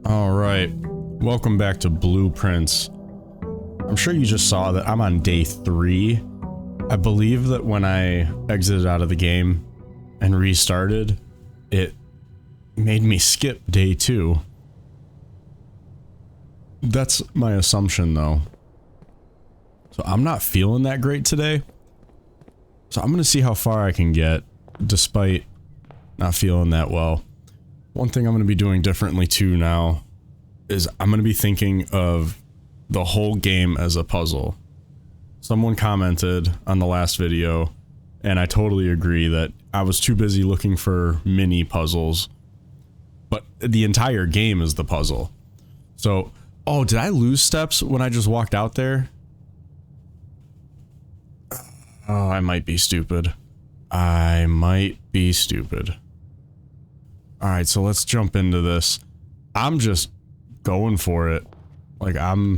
Alright, welcome back to Blueprints. I'm sure you just saw that I'm on day 3. I believe that when I exited out of the game and restarted, it made me skip day 2. That's my assumption though. So I'm not feeling that great today. So I'm gonna see how far I can get despite not feeling that well. One thing I'm going to be doing differently too now is I'm going to be thinking of the whole game as a puzzle. Someone commented on the last video, and I totally agree that I was too busy looking for mini puzzles, but the entire game is the puzzle. So, oh, did I lose steps when I just walked out there? Oh, I might be stupid. I might be stupid. Alright, so let's jump into this. I'm just going for it. Like, yeah.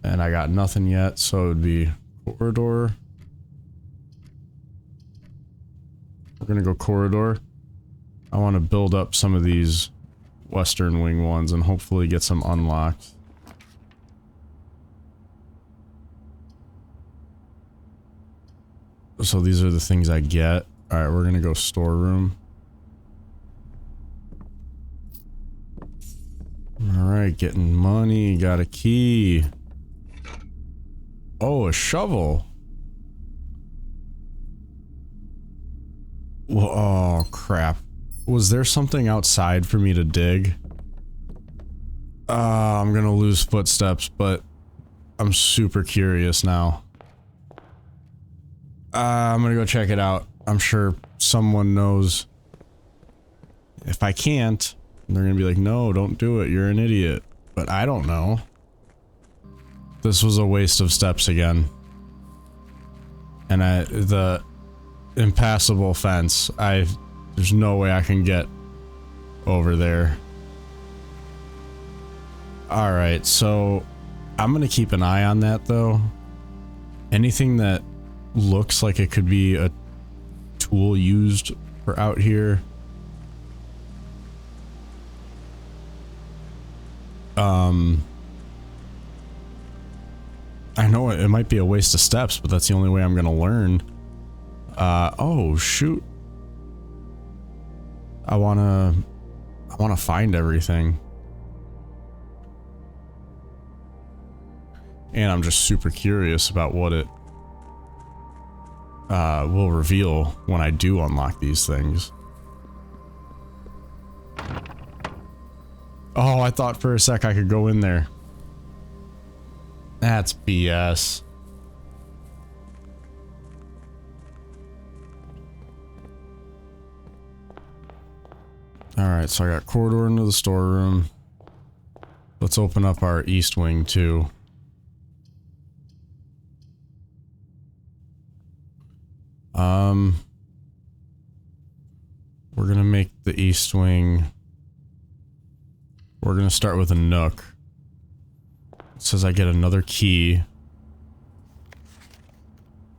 And I got nothing yet, so it would be corridor. We're gonna go corridor. I want to build up some of these western wing ones and hopefully get some unlocked. So these are the things I get. Alright, we're gonna go storeroom. Alright, getting money, got a key. Oh, a shovel. Well, oh, crap. Was there something outside for me to dig? I'm gonna lose footsteps, but I'm super curious now. I'm gonna go check it out. I'm sure someone knows. If I can't, they're gonna be like, no, don't do it, you're an idiot. But I don't know. This was a waste of steps again. And the impassable fence, there's no way I can get over there. Alright, so I'm gonna keep an eye on that though. Anything that looks like it could be a tool used for out here. I know it might be a waste of steps, but that's the only way I'm gonna learn. Oh shoot. I wanna find everything. And I'm just super curious about what it will reveal when I do unlock these things. Oh, I thought for a sec I could go in there. That's BS. Alright, so I got corridor into the storeroom. Let's open up our east wing too. We're gonna make the east wing. We're gonna start with a nook. It says I get another key.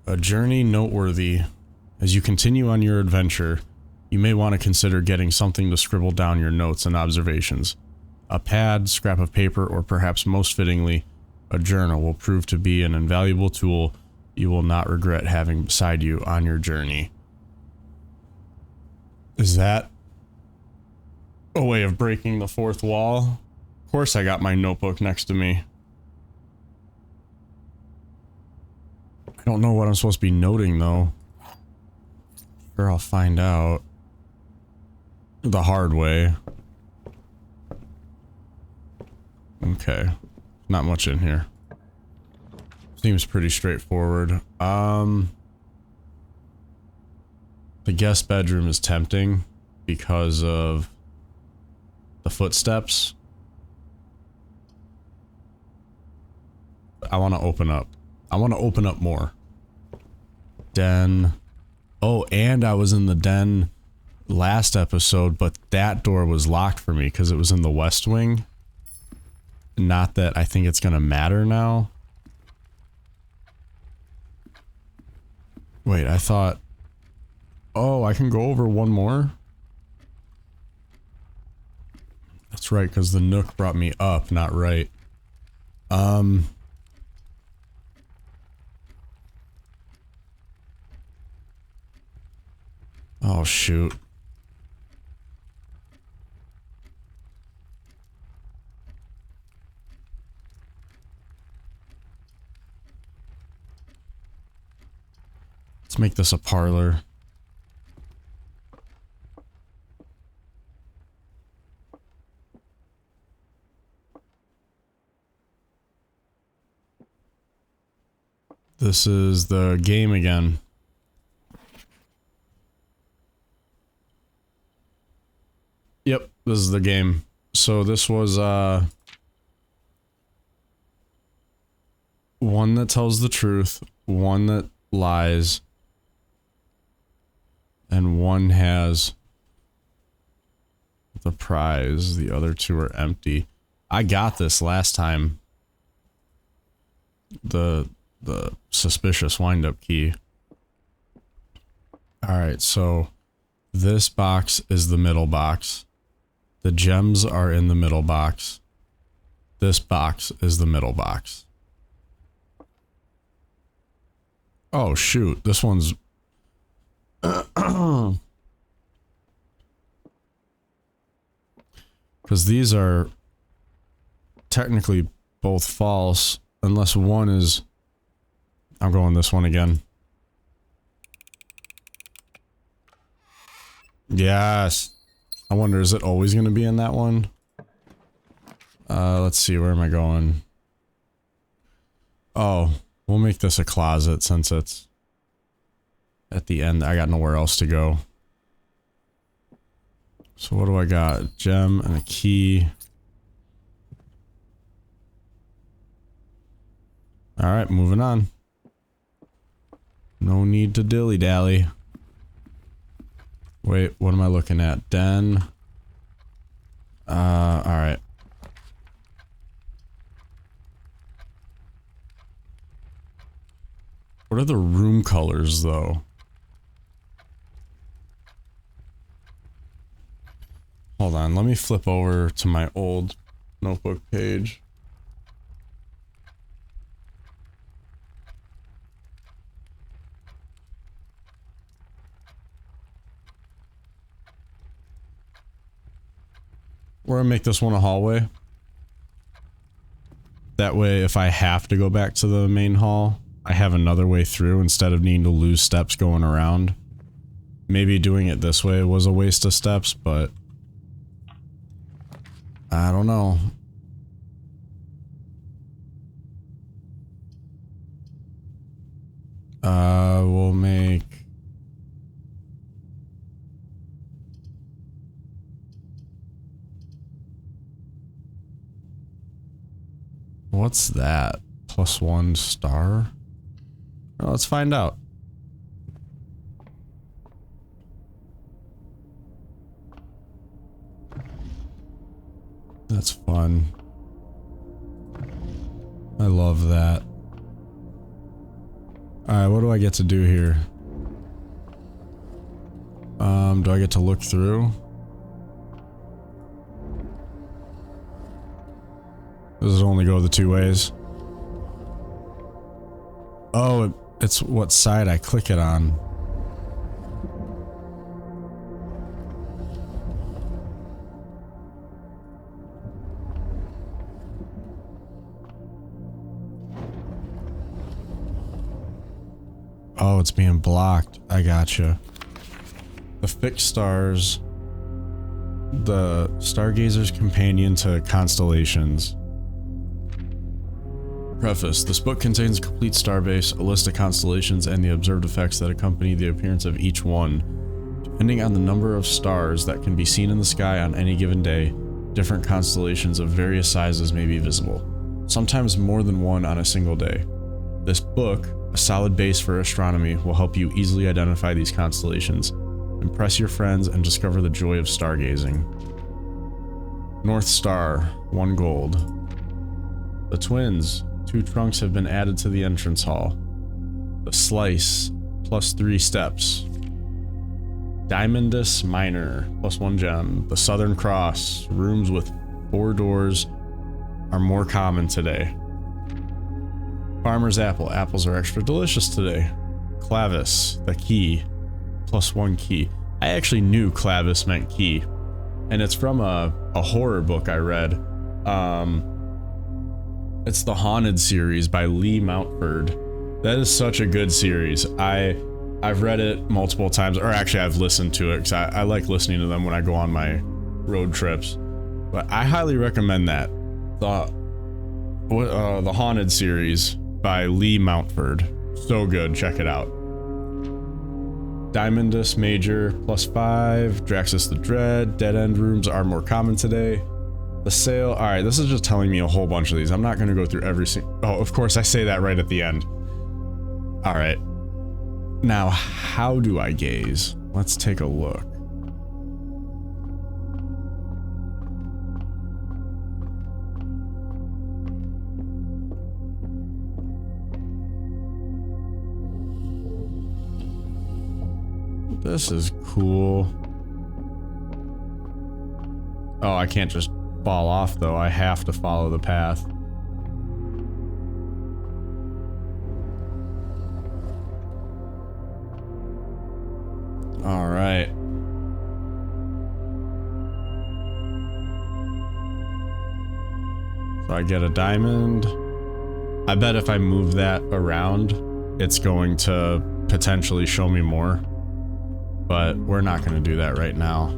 A journey noteworthy. As you continue on your adventure, you may want to consider getting something to scribble down your notes and observations. A pad, scrap of paper, or perhaps most fittingly, a journal will prove to be an invaluable tool you will not regret having beside you on your journey. Is that a way of breaking the fourth wall? Of course I got my notebook next to me. I don't know what I'm supposed to be noting though. Sure, I'll find out. The hard way. Okay. Not much in here. Seems pretty straightforward. The guest bedroom is tempting because of the footsteps. I want to open up. I want to open up more. Den. Oh, and I was in the den last episode, but that door was locked for me because it was in the west wing. Not that I think it's gonna matter now. Wait, I thought... Oh, I can go over one more? That's right, because the Nook brought me up, not right. Oh, shoot. Let's make this a parlor. This is the game again. Yep, this is the game. So this was, one that tells the truth, one that lies, and one has the prize. The other two are empty. I got this last time. The suspicious wind-up key. Alright, so this box is the middle box. The gems are in the middle box. This box is the middle box. Oh shoot, this one's... Because these are technically both false, unless one is... I'm going this one again. Yes! I wonder, is it always going to be in that one? Let's see, where am I going? Oh, we'll make this a closet since it's at the end. I got nowhere else to go. So what do I got? A gem and a key. Alright, moving on. No need to dilly-dally. Wait, what am I looking at? Den. Alright. What are the room colors, though? Hold on, let me flip over to my old notebook page. We're gonna make this one a hallway. That way, if I have to go back to the main hall, I have another way through instead of needing to lose steps going around. Maybe doing it this way was a waste of steps, but... I don't know. We'll make... What's that? +1 star? Well, let's find out. That's fun. I love that. Alright, what do I get to do here? Do I get to look through? Does it only go the two ways? Oh, it's what side I click it on. Oh, it's being blocked. I gotcha. The fixed stars. The Stargazer's Companion to Constellations. Preface. This book contains a complete starbase, a list of constellations, and the observed effects that accompany the appearance of each one. Depending on the number of stars that can be seen in the sky on any given day, different constellations of various sizes may be visible, sometimes more than one on a single day. This book, a solid base for astronomy, will help you easily identify these constellations, impress your friends, and discover the joy of stargazing. North Star, 1 gold. The Twins, 2 trunks have been added to the entrance hall. The Slice, +3 steps. Diamondus Minor, +1 gem. The Southern Cross, rooms with 4 doors are more common today. Farmer's apple. Apples are extra delicious today. Clavis, the key. +1 key. I actually knew clavis meant key. And it's from a horror book I read. It's the Haunted series by Lee Mountford. That is such a good series. I've read it multiple times, or actually I've listened to it because I like listening to them when I go on my road trips. But I highly recommend that. The Haunted series by Lee Mountford. So good, check it out. Diamondus Major +5, Draxus the Dread, Dead End Rooms are more common today. The Sale, alright, this is just telling me a whole bunch of these. I'm not going to go through every single... Oh, of course, I say that right at the end. Alright. Now, how do I gaze? Let's take a look. This is cool. Oh, I can't just fall off though. I have to follow the path. All right. So I get a diamond. I bet if I move that around, it's going to potentially show me more. But we're not going to do that right now.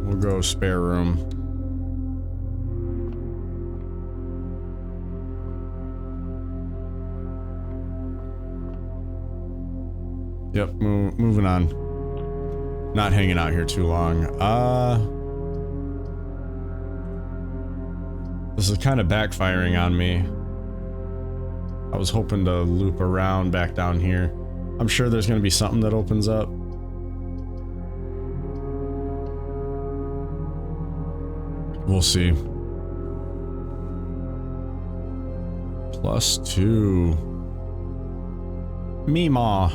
We'll go spare room. Yep, moving on. Not hanging out here too long. This is kind of backfiring on me. I was hoping to loop around back down here. I'm sure there's going to be something that opens up. We'll see. +2. Meemaw.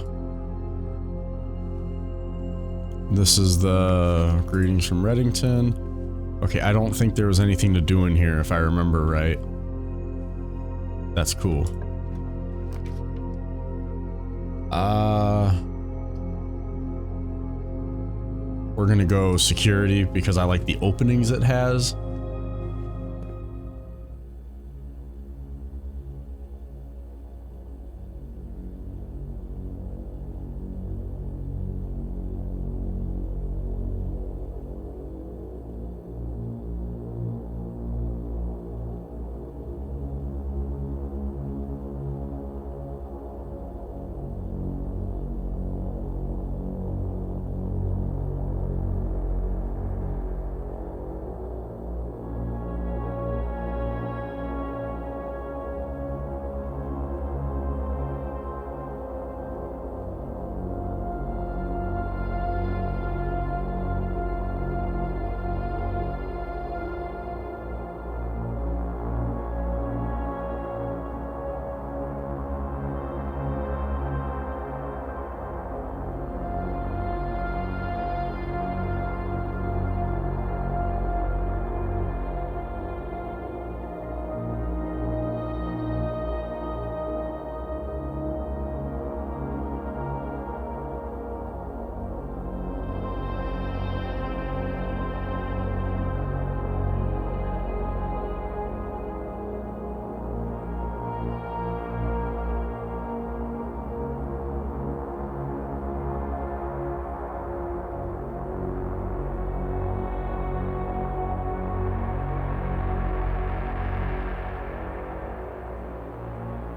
This is the greetings from Reddington. Okay, I don't think there was anything to do in here if I remember right. That's cool. We're gonna go security because I like the openings it has.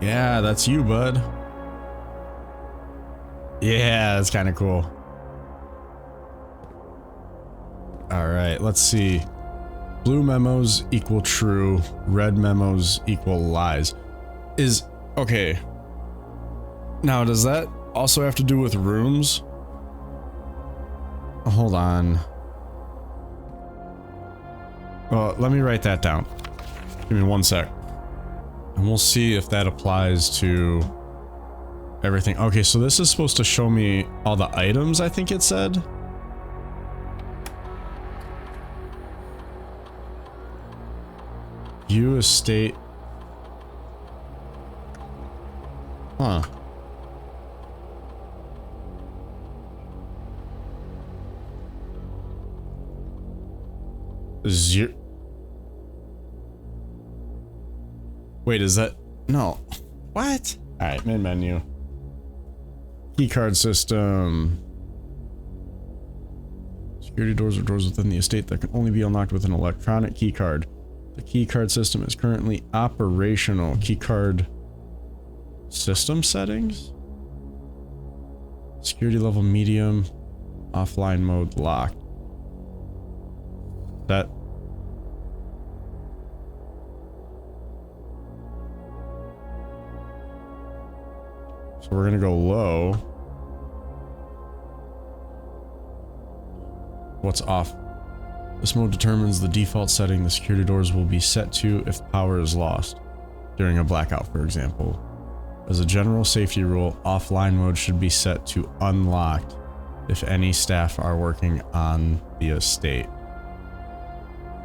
Yeah, that's you, bud. Yeah, that's kind of cool. All right, let's see. Blue memos equal true. Red memos equal lies. Okay. Now, does that also have to do with rooms? Hold on. Well, let me write that down. Give me 1 sec. And we'll see if that applies to everything. Okay, so this is supposed to show me all the items, I think it said. View estate. Huh. Zero. Wait, is that? No. What? Alright, main menu. Keycard system. Security doors are doors within the estate that can only be unlocked with an electronic keycard. The keycard system is currently operational. Keycard system settings? Security level medium. Offline mode locked. That. So we're gonna go low. What's off? This mode determines the default setting the security doors will be set to if power is lost during a blackout, for example. As a general safety rule, offline mode should be set to unlocked if any staff are working on the estate.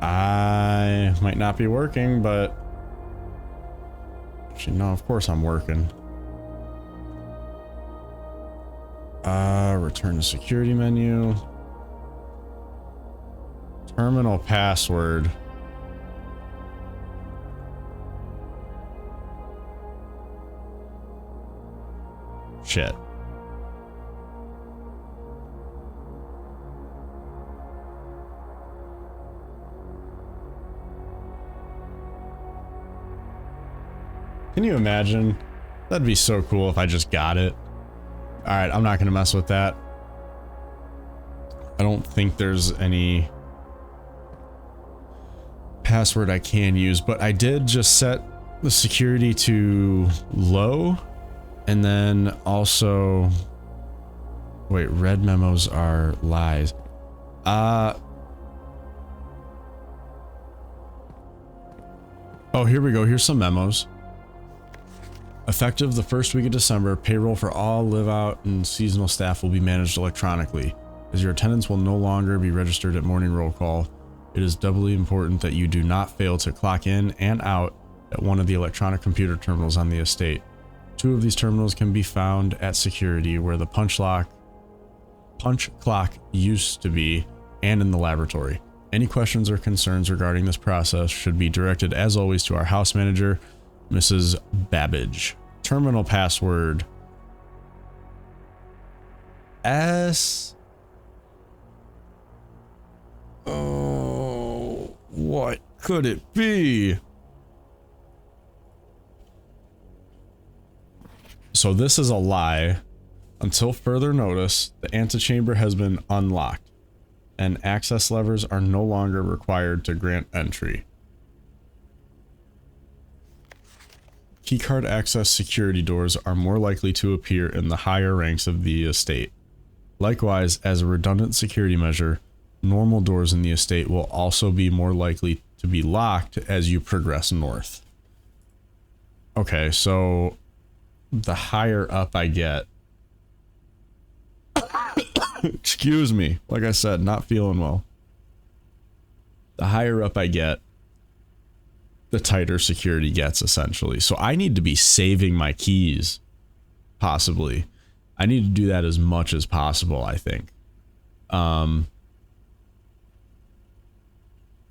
I might not be working, but actually, no, of course I'm working. Return to security menu. Terminal password. Shit. Can you imagine? That'd be so cool if I just got it. Alright, I'm not gonna mess with that. I don't think there's any password I can use, but I did just set the security to low, and then also wait, red memos are lies. Oh, here we go. Here's some memos. Effective the first week of December, payroll for all live-out and seasonal staff will be managed electronically. As your attendance will no longer be registered at morning roll call, it is doubly important that you do not fail to clock in and out at one of the electronic computer terminals on the estate. 2 of these terminals can be found at security, where the punch clock used to be, and in the laboratory. Any questions or concerns regarding this process should be directed, as always, to our house manager, Mrs. Babbage. Terminal password. S. Oh, what could it be? So this is a lie. Until further notice, the antechamber has been unlocked, and access levers are no longer required to grant entry. Keycard access security doors are more likely to appear in the higher ranks of the estate. Likewise, as a redundant security measure, normal doors in the estate will also be more likely to be locked as you progress north. Okay, so the higher up I get... Excuse me. Like I said, not feeling well. The higher up I get, the tighter security gets, essentially. So I need to be saving my keys, possibly. I need to do that as much as possible, I think.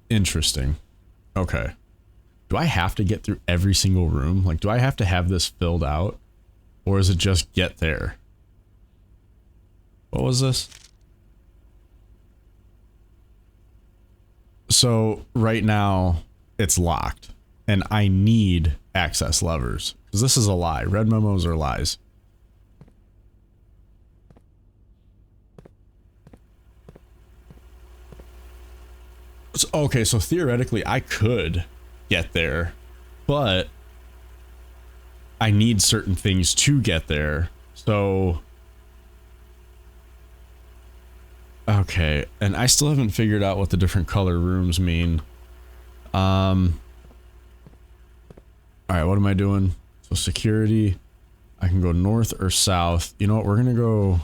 Interesting. Okay. Do I have to get through every single room? Like, do I have to have this filled out? Or is it just get there? What was this? So, right now, it's locked. And I need access levers. Because this is a lie. Red memos are lies. So, okay, so theoretically, I could get there. But I need certain things to get there. So... Okay, and I still haven't figured out what the different color rooms mean. Alright, what am I doing? So security. I can go north or south. You know what? We're gonna go...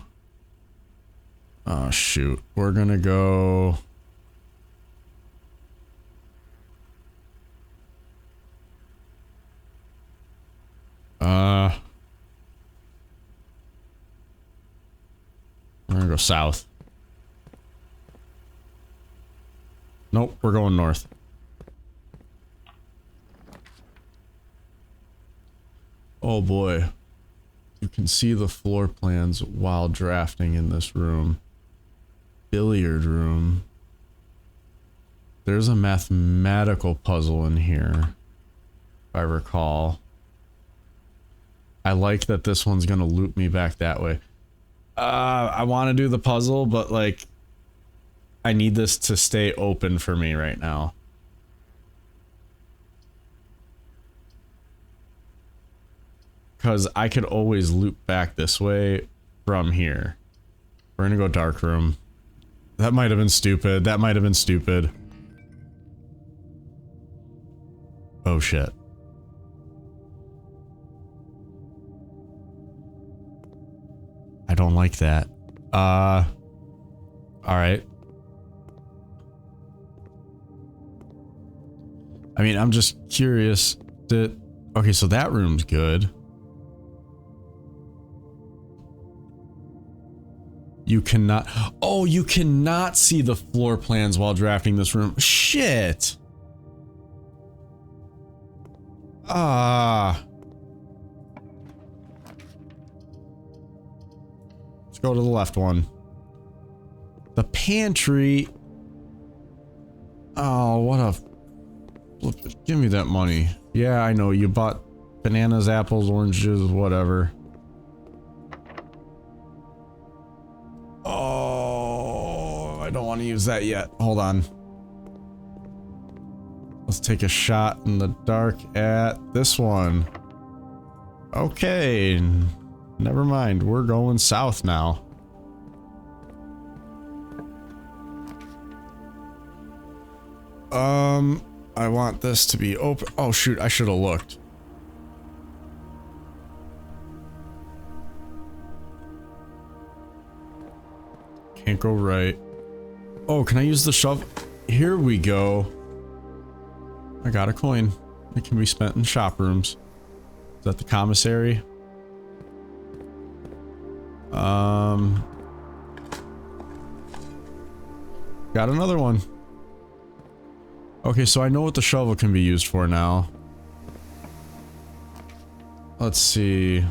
Oh, shoot. We're gonna go... We're gonna go south. Nope, we're going north. Oh boy. You can see the floor plans while drafting in this room. Billiard room. There's a mathematical puzzle in here, if I recall. I like that this one's gonna loop me back that way. I want to do the puzzle, but like, I need this to stay open for me right now. Because I could always loop back this way from here. We're gonna go dark room. That might have been stupid. That might have been stupid. Oh shit. I don't like that. Alright. I mean, I'm just curious. Okay, so that room's good. You cannot... Oh, you cannot see the floor plans while drafting this room. Shit! Let's go to the left one. The pantry... Oh, what a... Give me that money. Yeah, I know, you bought bananas, apples, oranges, whatever. Oh, I don't want to use that yet. Hold on. Let's take a shot in the dark at this one. Okay. Never mind. We're going south now. I want this to be open. Oh shoot, I should have looked. Can't go right. Oh, can I use the shovel? Here we go. I got a coin. It can be spent in shop rooms. Is that the commissary? Got another one. Okay, so I know what the shovel can be used for now. Let's see.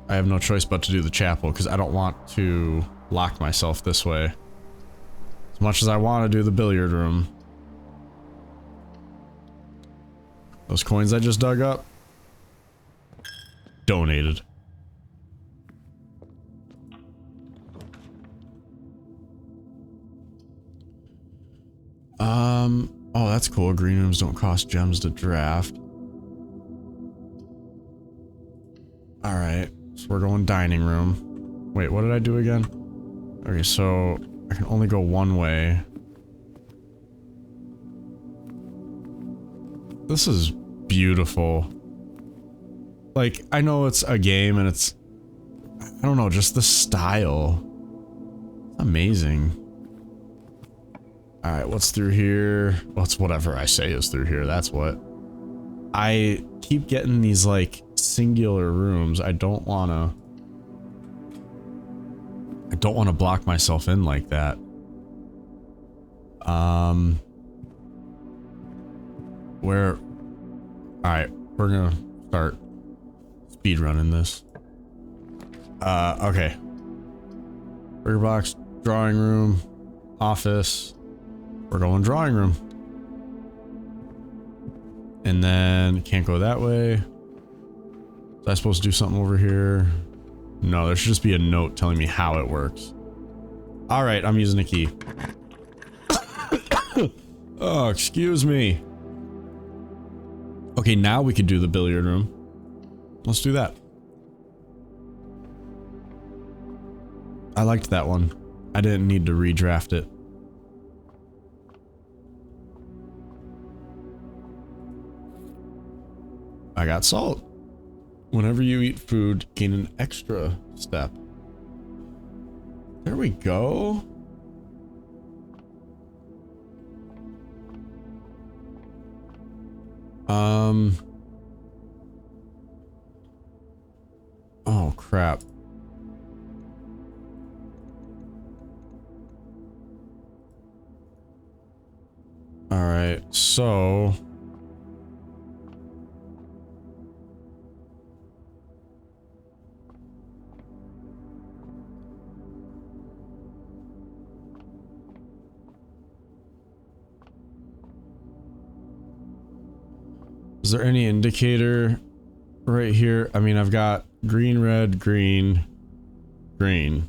I have no choice but to do the chapel because I don't want to lock myself this way. As much as I want to do the billiard room. Those coins I just dug up. Donated. Oh, that's cool. Green rooms don't cost gems to draft. Alright, so we're going dining room. Wait, what did I do again? Okay, so I can only go one way. This is beautiful. Like, I know it's a game and it's... I don't know, just the style. Amazing. Alright, what's through here? What's whatever I say is through here, that's what. I keep getting these, like, singular rooms. I don't wanna block myself in like that. Where... Alright, we're gonna start speedrunning this. Okay. Burger box, drawing room, office. We're going drawing room. And then can't go that way. Was I supposed to do something over here? No, there should just be a note telling me how it works. Alright, I'm using a key. Oh, excuse me. Okay, now we could do the billiard room. Let's do that. I liked that one. I didn't need to redraft it. I got salt. Whenever you eat food, gain an extra step. There we go. Oh, crap. All right, so... Is there any indicator right here? I mean, I've got green, red, green, green.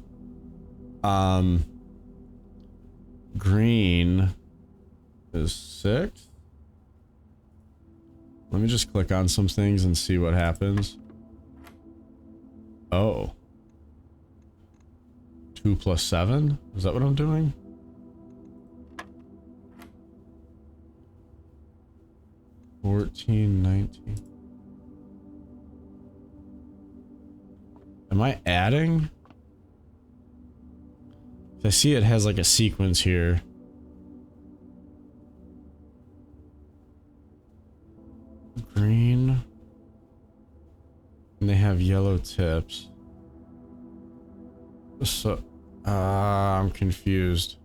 Green is 6. Let me just click on some things and see what happens. Oh. 2 plus 7? Is that what I'm doing? $14, $19. Am I adding? I see it has like a sequence here. Green. And they have yellow tips. So, I'm confused.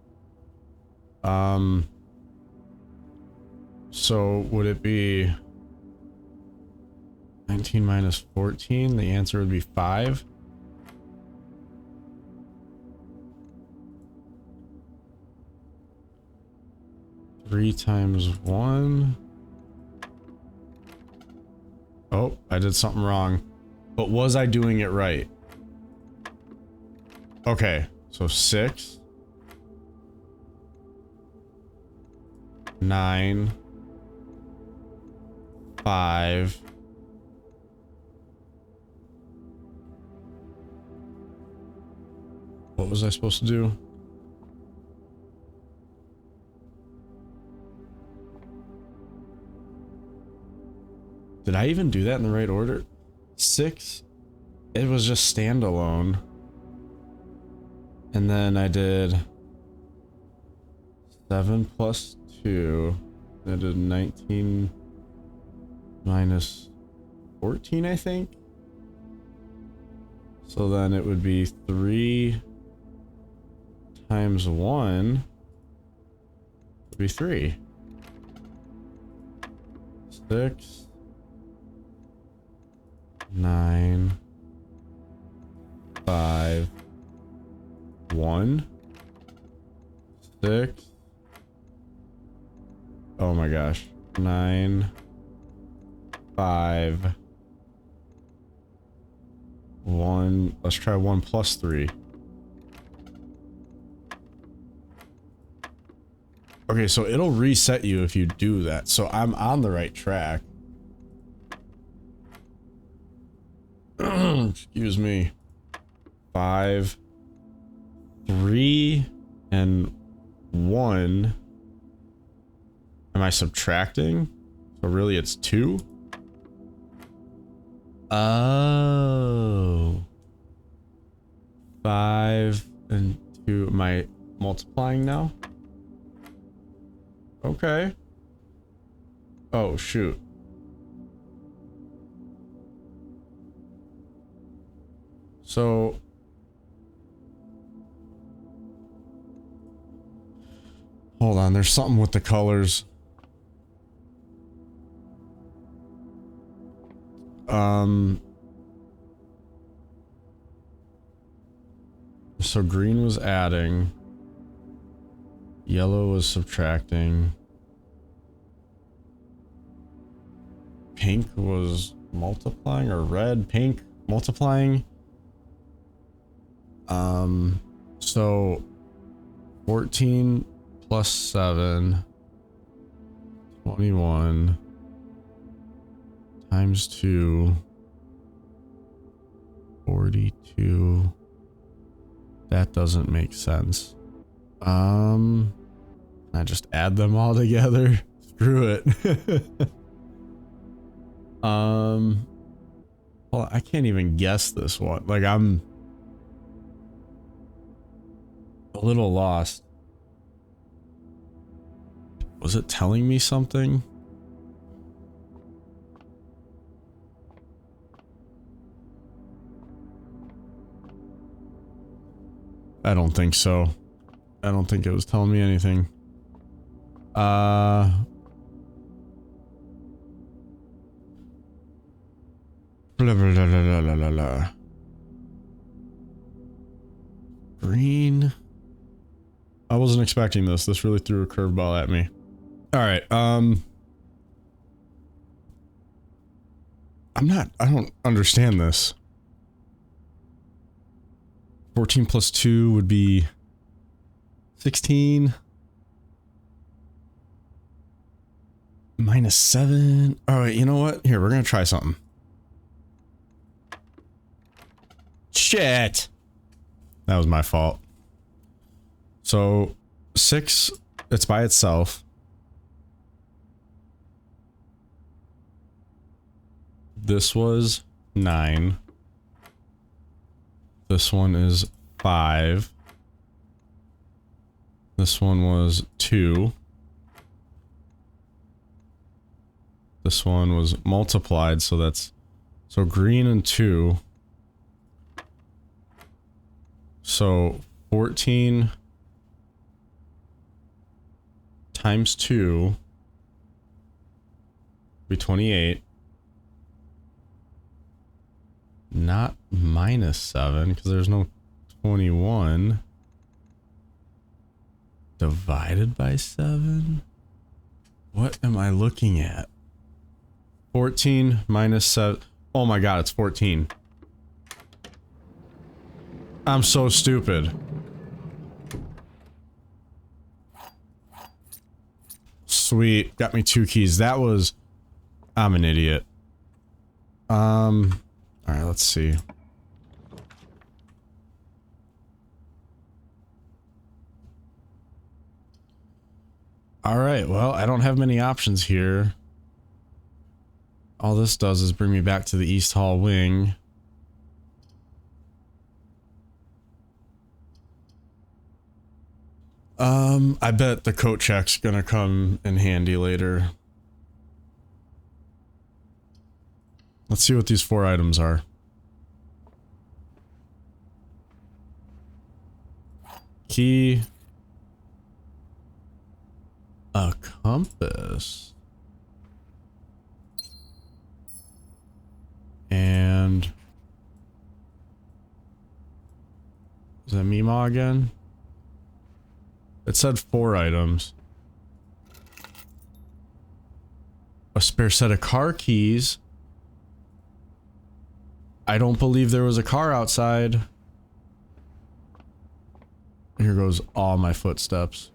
So would it be 19 minus 14? The answer would be 5. Three times 1. Oh, I did something wrong. But was I doing it right? Okay, so 6. 9. 5. What was I supposed to do? Did I even do that in the right order? 6, it was just standalone. And then I did 7 plus 2. I did 19 minus 14, I think. So then it would be 3 times 1 would be 3. 6. 9, 5, 1, 6. Oh my gosh. 9, 5, 1. Let's try 1 plus 3. Okay, so it'll reset you if you do that. So I'm on the right track. Excuse me. 5, 3, and 1. Am I subtracting? So really it's 2? Oh. 5 and 2. Am I multiplying now? Okay. Oh, shoot. So hold on, there's something with the colors. So green was adding, yellow was subtracting, pink was multiplying, or red, pink, multiplying. So 14 plus 7, 21 times 2, 42. That doesn't make sense. I just add them all together. Screw it. Well, I can't even guess this one. Like, I'm a little lost. Was it telling me something? I don't think so. I don't think it was telling me anything. Blah, blah, blah, blah, blah, blah, blah. Green. I wasn't expecting this. This really threw a curveball at me. Alright, I don't understand this. 14 plus 2 would be 16. Minus 7. Alright, you know what? Here, we're gonna try something. Shit! That was my fault. So, 6, it's by itself. This was 9. This one is 5. This one was 2. This one was multiplied, so that's... So green and 2. So 14 times 2 be 28. Not minus 7, because there's no 21. Divided by 7? What am I looking at? 14 minus 7. Oh my god, it's 14. I'm so stupid. Sweet. Got me 2 keys. That was... I'm an idiot. Alright, let's see. Alright, well, I don't have many options here. All this does is bring me back to the East Hall wing. I bet the coat check's gonna come in handy later. Let's see what these 4 items are. Key. A compass. And... Is that Meemaw again? It said 4 items. A spare set of car keys. I don't believe there was a car outside. Here goes all my footsteps.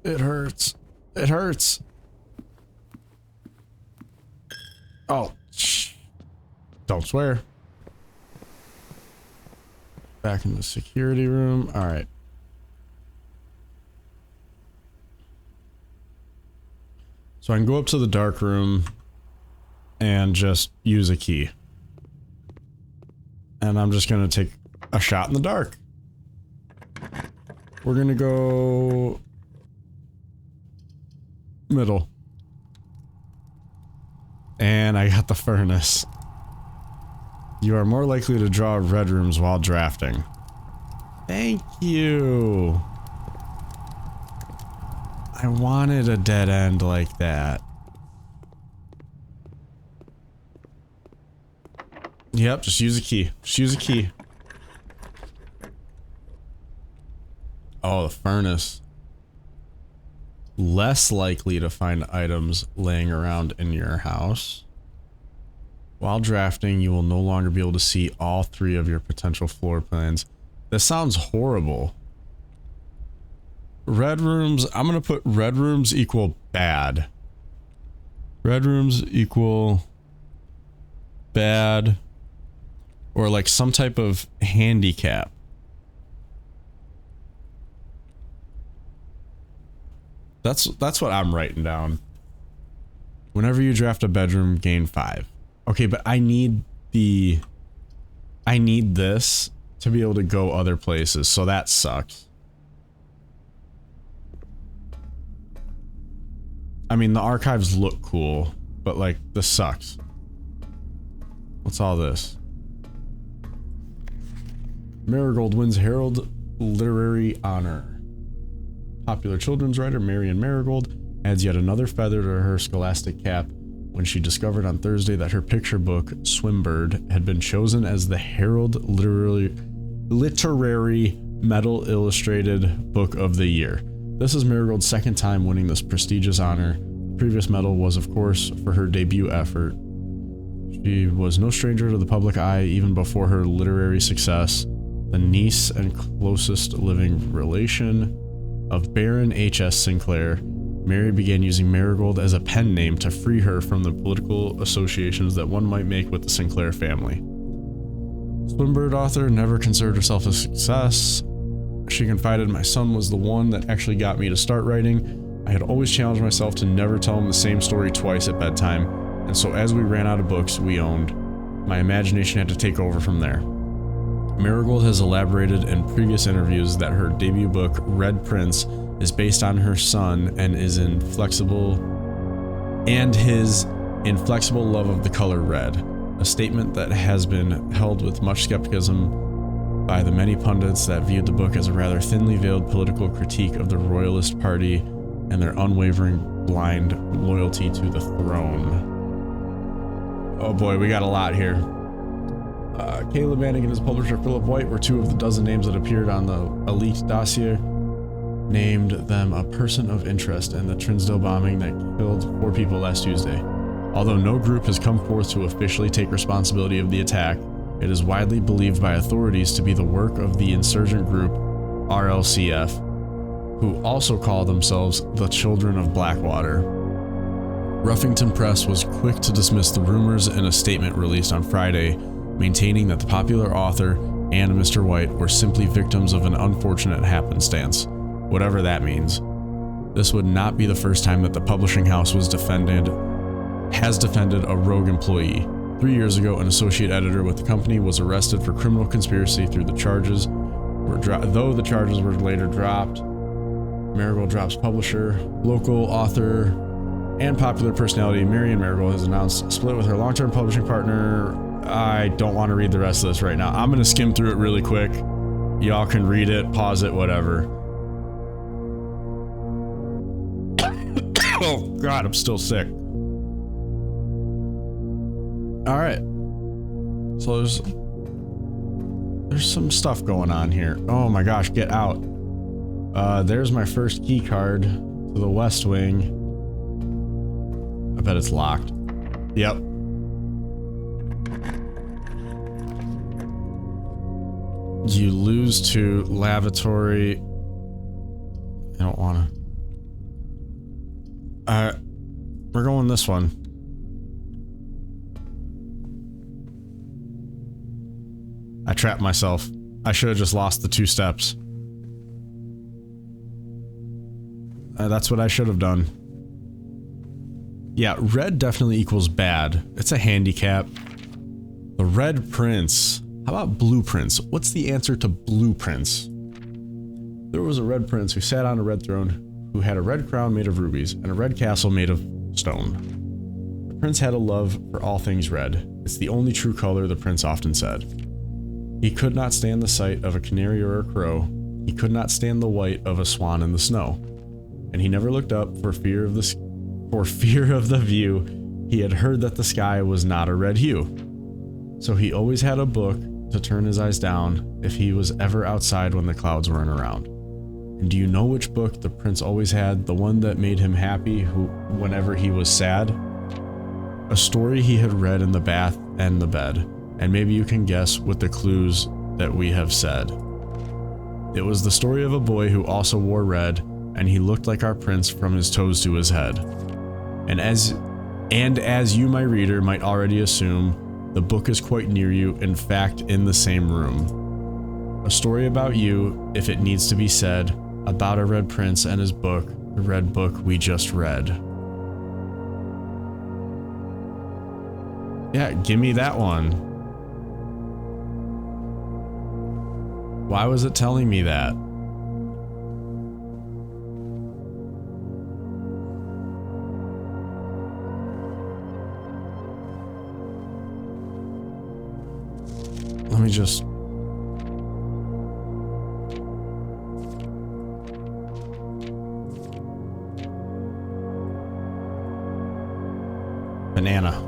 It hurts. It hurts. Oh, shh. Don't swear. Back in the security room. All right. So I can go up to the dark room and just use a key. And I'm just gonna take a shot in the dark. We're gonna go... middle. And I got the furnace. You are more likely to draw red rooms while drafting. Thank you. I wanted a dead end like that. Yep, just use a key. Just use a key. Oh, the furnace. Less likely to find items laying around in your house. While drafting, you will no longer be able to see all 3 of your potential floor plans. This sounds horrible. Red rooms, I'm gonna put red rooms equal bad. Red rooms equal bad. Or like some type of handicap. That's what I'm writing down. Whenever you draft a bedroom, gain 5. Okay, but I need this to be able to go other places, so that sucks. I mean, the archives look cool, but like, this sucks. What's all this? Marigold wins Herald Literary Honor. Popular children's writer Marion Marigold adds yet another feather to her scholastic cap when she discovered on Thursday that her picture book, Swimbird, had been chosen as the Herald Literary Metal Illustrated Book of the Year. This is Marigold's second time winning this prestigious honor. The previous medal was, of course, for her debut effort. She was no stranger to the public eye even before her literary success. The niece and closest living relation of Baron H.S. Sinclair, Mary began using Marigold as a pen name to free her from the political associations that one might make with the Sinclair family. Swimbird author never considered herself a success. She confided, "My son was the one that actually got me to start writing. I had always challenged myself to never tell him the same story twice at bedtime, and so as we ran out of books we owned, my imagination had to take over from there." Marigold has elaborated in previous interviews that her debut book, Red Prince, is based on her son and his inflexible love of the color red, a statement that has been held with much skepticism by the many pundits that viewed the book as a rather thinly veiled political critique of the Royalist Party and their unwavering blind loyalty to the throne. Oh boy, we got a lot here. Caleb Manning and his publisher Philip White were two of the dozen names that appeared on the Elite dossier. Named them a person of interest in the Trinsdale bombing that killed 4 people last Tuesday. Although no group has come forth to officially take responsibility of the attack, it is widely believed by authorities to be the work of the insurgent group RLCF, who also call themselves the Children of Blackwater. Ruffington Press was quick to dismiss the rumors in a statement released on Friday, maintaining that the popular author and Mr. White were simply victims of an unfortunate happenstance, whatever that means. This would not be the first time that the publishing house has defended a rogue employee. 3 years ago, an associate editor with the company was arrested for criminal conspiracy though the charges were later dropped. Marigold drops publisher, local author, and popular personality Marion Marigold has announced a split with her long-term publishing partner. I don't want to read the rest of this right now. I'm going to skim through it really quick. Y'all can read it, pause it, whatever. Oh God, I'm still sick. All right. So there's some stuff going on here. Oh my gosh, get out. There's my first key card to the West Wing. I bet it's locked. Yep. You lose to lavatory. I don't want to. We're going this one. I trapped myself. I should have just lost the 2 steps. That's what I should have done. Yeah, red definitely equals bad. It's a handicap. The Red Prince. How about blueprints? What's the answer to blueprints? There was a red prince who sat on a red throne, who had a red crown made of rubies and a red castle made of stone. The prince had a love for all things red. It's the only true color, the prince often said. He could not stand the sight of a canary or a crow. He could not stand the white of a swan in the snow. And he never looked up for fear of the view. He had heard that the sky was not a red hue. So he always had a book to turn his eyes down if he was ever outside when the clouds weren't around. And do you know which book the prince always had? The one that made him happy whenever he was sad? A story he had read in the bath and the bed. And maybe you can guess with the clues that we have said. It was the story of a boy who also wore red, and he looked like our prince from his toes to his head. And as you, my reader, might already assume, the book is quite near you, in fact, in the same room. A story about you, if it needs to be said, about a red prince and his book, the red book we just read. Yeah, give me that one. Why was it telling me that? Let me just... Banana.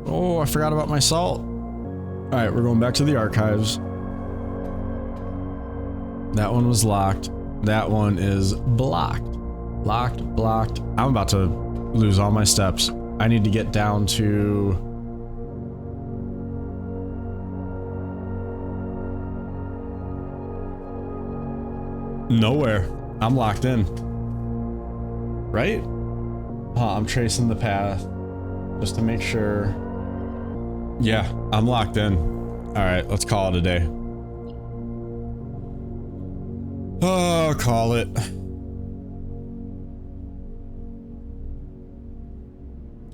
Oh, I forgot about my salt. Alright, we're going back to the archives. That one was locked. That one is blocked. Locked, blocked. I'm about to lose all my steps. I need to get down to... nowhere. I'm locked in. Right? I'm tracing the path just to make sure. Yeah, I'm locked in. Alright, let's call it a day. Oh, call it.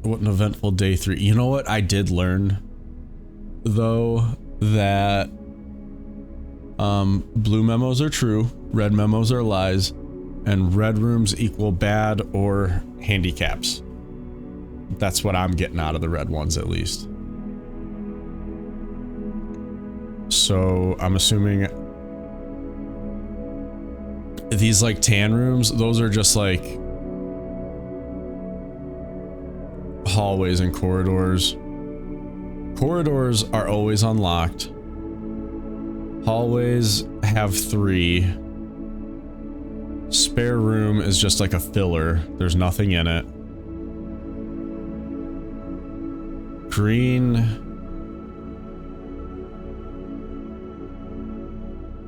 What an eventful day 3. You know what? I did learn, though, that blue memos are true, red memos are lies, and red rooms equal bad or handicaps. That's what I'm getting out of the red ones, at least. So I'm assuming these like tan rooms, those are just like hallways and corridors. Corridors are always unlocked. Hallways have 3. Spare room is just like a filler. There's nothing in it. Green...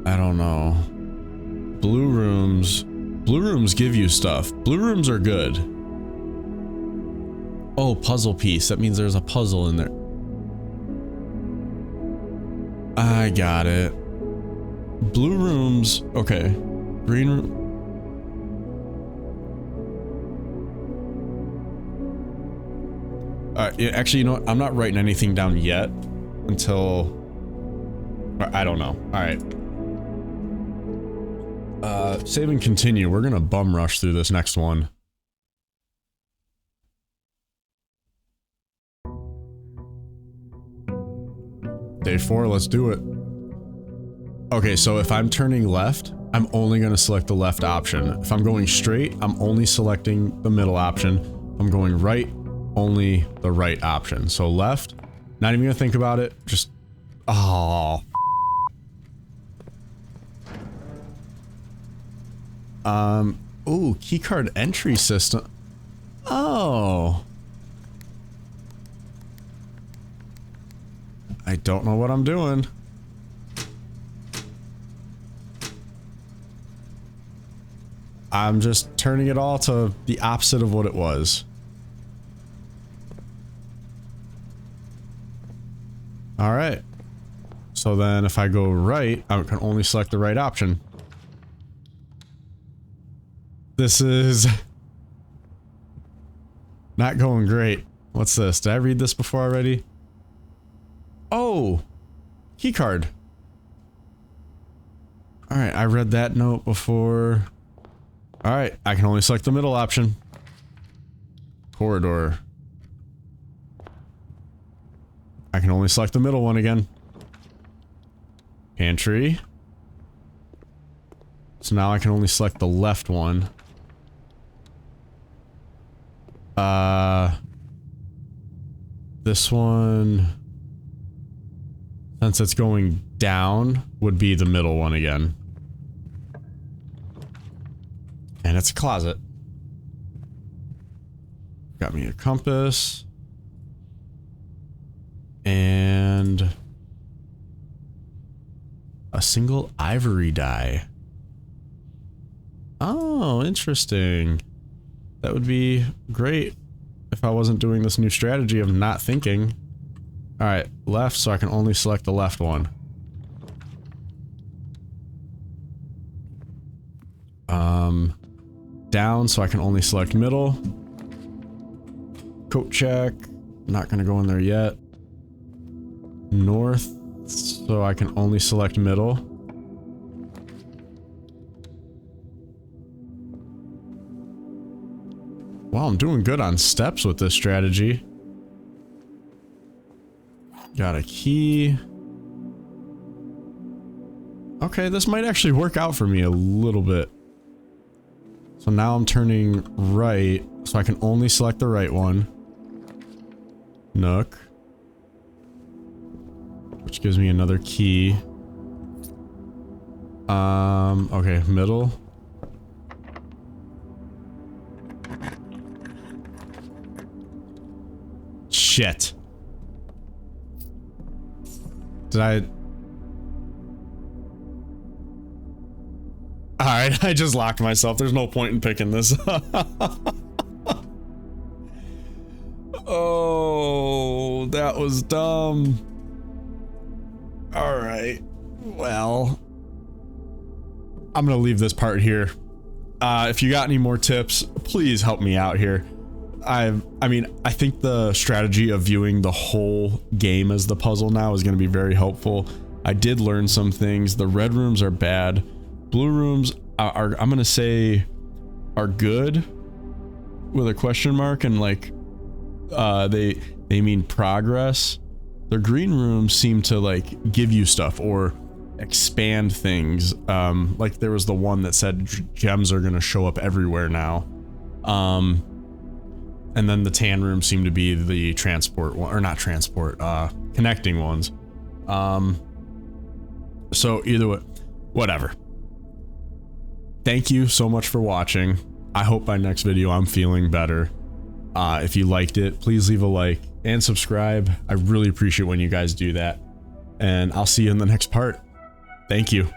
I don't know. Blue rooms... Blue rooms give you stuff. Blue rooms are good. Oh, puzzle piece. That means there's a puzzle in there. I got it. Blue rooms... Okay. Green room... Yeah, actually, you know what? I'm not writing anything down yet until... I don't know. Alright. Save and continue. We're gonna bum rush through this next one. Day 4, let's do it. Okay, so if I'm turning left, I'm only gonna select the left option. If I'm going straight, I'm only selecting the middle option. If I'm going right, only the right option. So left, not even gonna think about it, just... Oh. Ooh, keycard entry system. Oh. I don't know what I'm doing. I'm just turning it all to the opposite of what it was. Alright. So then if I go right, I can only select the right option. This is not going great. What's this? Did I read this before already? Oh! Keycard. Alright, I read that note before. Alright, I can only select the middle option. Corridor. I can only select the middle one again. Pantry. So now I can only select the left one. This one, since it's going down, would be the middle one again. And it's a closet. Got me a compass. And a single ivory die. Oh, interesting. That would be great if I wasn't doing this new strategy of not thinking. Alright, left, so I can only select the left one. Down, so I can only select middle. Coat check. Not gonna go in there yet. North, so I can only select middle. Wow, I'm doing good on steps with this strategy. Got a key. Okay, this might actually work out for me a little bit. So now I'm turning right, so I can only select the right one. Nook. Which gives me another key. Okay, middle. Shit. Did I... Alright, I just locked myself. There's no point in picking this. Oh, that was dumb. Alright. Well, I'm gonna leave this part here. If you got any more tips, please help me out here. I mean, I think the strategy of viewing the whole game as the puzzle now is going to be very helpful. I did learn some things. The red rooms are bad. Blue rooms are I'm going to say, are good with a question mark, and like, they mean progress. The green rooms seem to like give you stuff or expand things. Like there was the one that said gems are going to show up everywhere now. And then the tan rooms seem to be the transport one, or not transport, connecting ones. So either way, whatever. Thank you so much for watching. I hope by next video I'm feeling better. If you liked it, please leave a like and subscribe. I really appreciate when you guys do that. And I'll see you in the next part. Thank you.